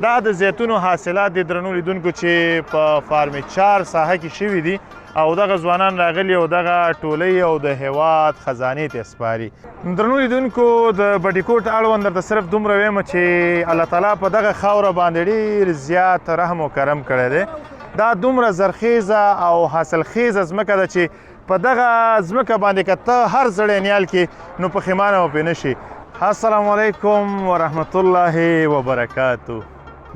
دا د زیتونو حاصلات دي درنو لیدونکو چې په فارم 4 ساحه کې شوي دي او دغه ځوانان راغلي او دغه ټولۍ او د هیواد خزانې ته سپاري. درنو لیدونکو د بټي کوټ اړوند درته صرف دومره وایم چې الله تعالی په دغه خاوره باندې ډېر زیات رحم و کرم کړی دی. دا دومره زرخیزه او حاصلخیزه ځمکه ده چې په دغه ځمکه باندې که ته هر زړی نیال کې نو پښیمانه به پرې نه شي. السلام علیکم ورحمت الله وبرکاتو.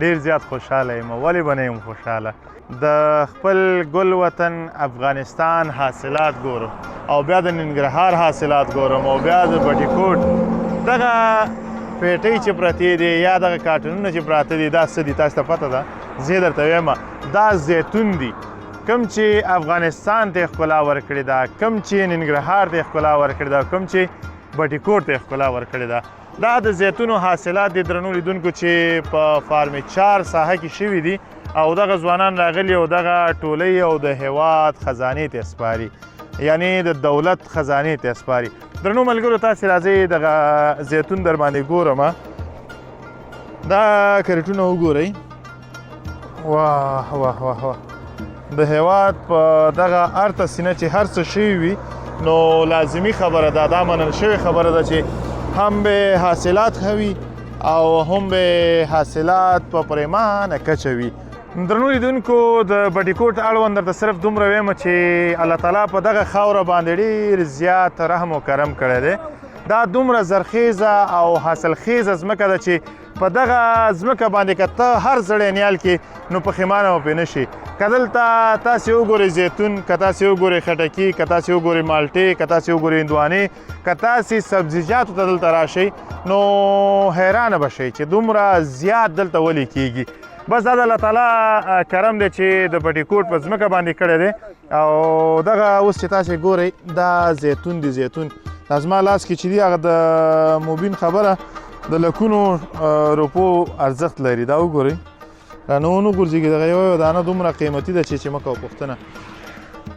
ډېر زیات خوشحاله یم. ولې به نه یم خوشحاله؟ د خپل ګل وطن افغانستان حاصلات ګورم او بیا د ننګرهار حاصلات ګورم او بیا د بټي کوټ دغه پیټۍ چې پرتې دي یا دغه کارټونونه چې پراته دي دا څه دي تاسو ته پته ده؟ زه یې درته وایم دا زیتون دي. کوم چې افغانستان ته ښکلا ورکړې ده، کوم چې ننګرهار ته ښکلا ورکړې ده، کوم چې بټي کوټ ته ښکلا ورکړې ده، دا د زیتونو حاصلات دي درنو لیدونکو چې په فارم 4 ساحه کې شوي دي او دغه ځوانان راغلي او دغه ټولۍ او د هیواد خزانې ته سپاري، یعنی د دولت خزانې ته سپاري. درنو ملګرو تاسې راځئ دغه زیتون در باندې ګورم. دا کرېټونه وګورئ. واه واه واه واه د هیواد په دغه ارته سینه چې هر څه شوي وي نو لازمي خبره ده، دا منل شوې خبره ده چې هم به حاصلات ښه وي او هم به حاصلات په پریمانه کچه وي. درنو لیدونکو د بټي کوټ اړوند درته صرف دومره وایم چې الله تعالی په دغه خاوره باندې ډېر زیات رحم و کرم کړی دی. دا دومره زرخیزه او حاصلخیزه ځمکه ده چې په دغه ځمکه باندې که ته هر زړی نیال کې نو پښیمانه به پرې نه شي. که دلته تاسې وګورئ زیتون، که تاسې وګورئ خټکي، که تاسې وګورئ مالټې، که تاسې وګورئ هندوانې، که تاسې سبزیجاتو ته دلته راشئ نو حیرانه به شئ چې دومره زیات دلته ولې کیږي. بس دا د الله تعالی کرم دی چې د بټي کوټ په ځمکه باندې کړی دی. او دغه اوس چې تاسې ګورئ دا زیتون دی. زیتون دا زما لاس کې چې دی هغه د موبین خبره د لکونو روپو ارزښت لري. دا وګورئ رانه ونه غورځېږي. دغه یوه دانه دومره قیمتي ده چې مه کوه پوښتنه.